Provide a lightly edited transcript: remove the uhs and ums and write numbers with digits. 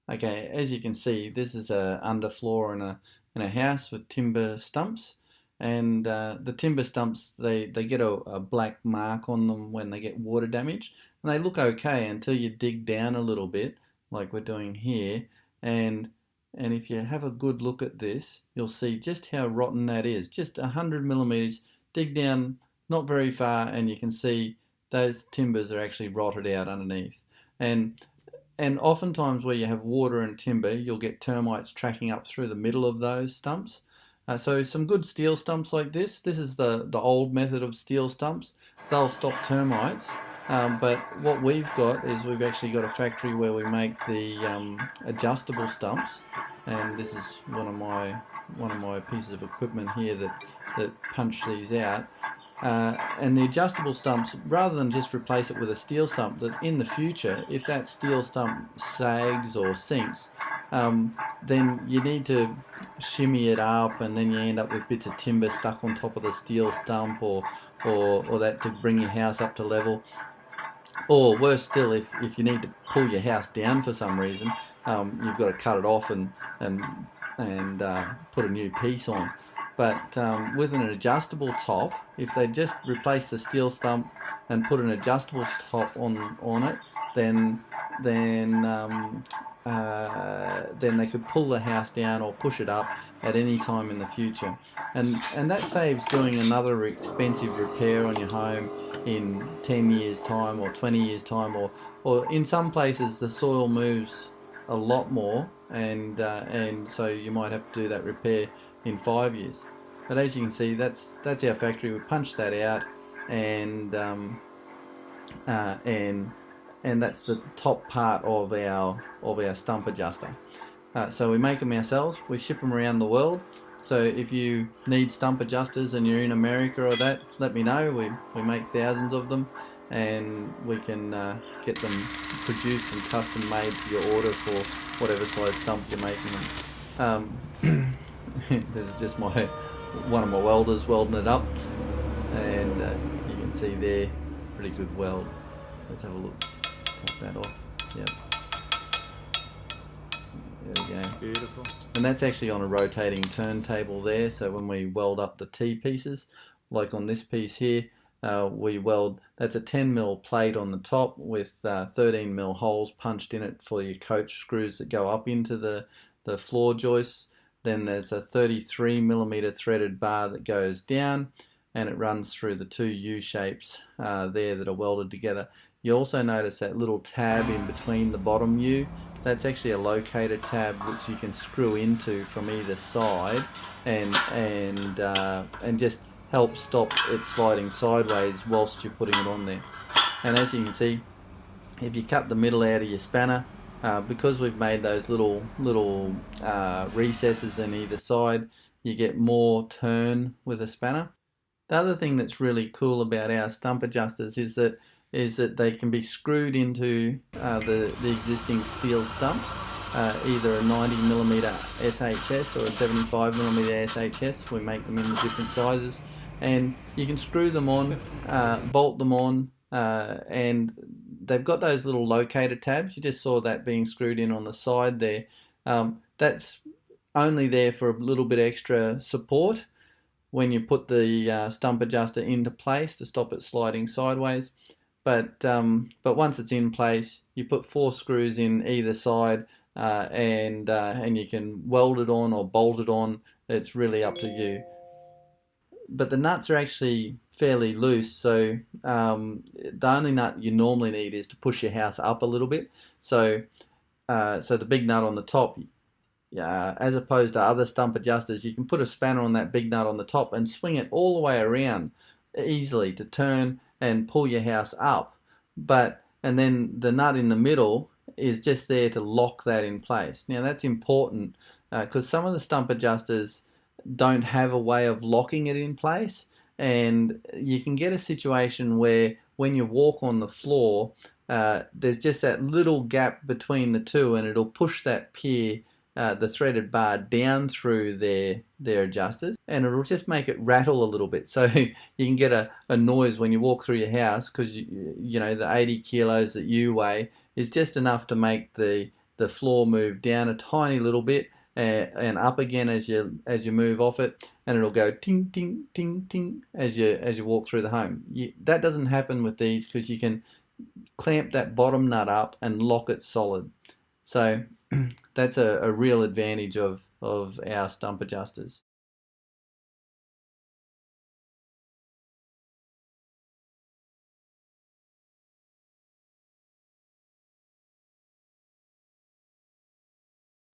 Okay, as you can see, this is a underfloor in a house with timber stumps, and the timber stumps they get a black mark on them when they get water damage, and they look okay until you dig down a little bit, like we're doing here, and and if you have a good look at this, you'll see just how rotten that is. Just 100 millimeters. Dig down not very far, and you can see those timbers are actually rotted out underneath, and oftentimes where you have water and timber, you'll get termites tracking up through the middle of those stumps. So some good steel stumps like this is the old method of steel stumps. They'll stop termites. But what we've got is we've actually got a factory where we make the adjustable stumps, and this is one of my pieces of equipment here that punch these out. And the adjustable stumps, rather than just replace it with a steel stump, that in the future, if that steel stump sags or sinks, then you need to shimmy it up, and then you end up with bits of timber stuck on top of the steel stump, or that to bring your house up to level. Or worse still, if you need to pull your house down for some reason, you've got to cut it off and put a new piece on. But with an adjustable top, if they just replace the steel stump and put an adjustable top on it, then they could pull the house down or push it up at any time in the future, and that saves doing another expensive repair on your home in 10 years time or 20 years time, or in some places the soil moves a lot more, and so you might have to do that repair in 5 years. But as you can see, that's our factory. We punched that out, and uh, and and that's the top part of our stump adjuster. So we make them ourselves. We ship them around the world. So if you need stump adjusters and you're in America or that, let me know. We make thousands of them, and we can get them produced and custom made to your order for whatever size stump you're making them. This is just one of my welders welding it up, and you can see there, pretty good weld. Let's have a look. Take that off. Yep. There we go. Beautiful. And that's actually on a rotating turntable there, so when we weld up the T-pieces, like on this piece here, we weld, that's a 10mm plate on the top with 13mm holes punched in it for your coach screws that go up into the floor joists. Then there's a 33mm threaded bar that goes down, and it runs through the two U-shapes there that are welded together. You also notice that little tab in between the bottom U. That's actually a locator tab which you can screw into from either side, and just help stop it sliding sideways whilst you're putting it on there. And as you can see, if you cut the middle out of your spanner, because we've made those little recesses in either side, you get more turn with a spanner. The other thing that's really cool about our stump adjusters is that they can be screwed into the existing steel stumps, either a 90mm SHS or a 75mm SHS. We make them in the different sizes, and you can screw them on, bolt them on, and they've got those little locator tabs. You just saw that being screwed in on the side there. That's only there for a little bit extra support when you put the stump adjuster into place to stop it sliding sideways. But once it's in place, you put 4 screws in either side, and you can weld it on or bolt it on. It's really up to you. But the nuts are actually fairly loose, so the only nut you normally need is to push your house up a little bit. So the big nut on the top, as opposed to other stump adjusters, you can put a spanner on that big nut on the top and swing it all the way around easily to turn and pull your house up. And then the nut in the middle is just there to lock that in place. Now that's important because some of the stump adjusters don't have a way of locking it in place, and you can get a situation where when you walk on the floor, there's just that little gap between the two, and it'll push that pier, the threaded bar, down through their adjusters, and it'll just make it rattle a little bit. So you can get a noise when you walk through your house, because you know the 80 kilos that you weigh is just enough to make the the floor move down a tiny little bit and up again as you move off it, and it'll go ting ting ting ting as you walk through the home. That doesn't happen with these because you can clamp that bottom nut up and lock it solid. So that's a real advantage of our stump adjusters.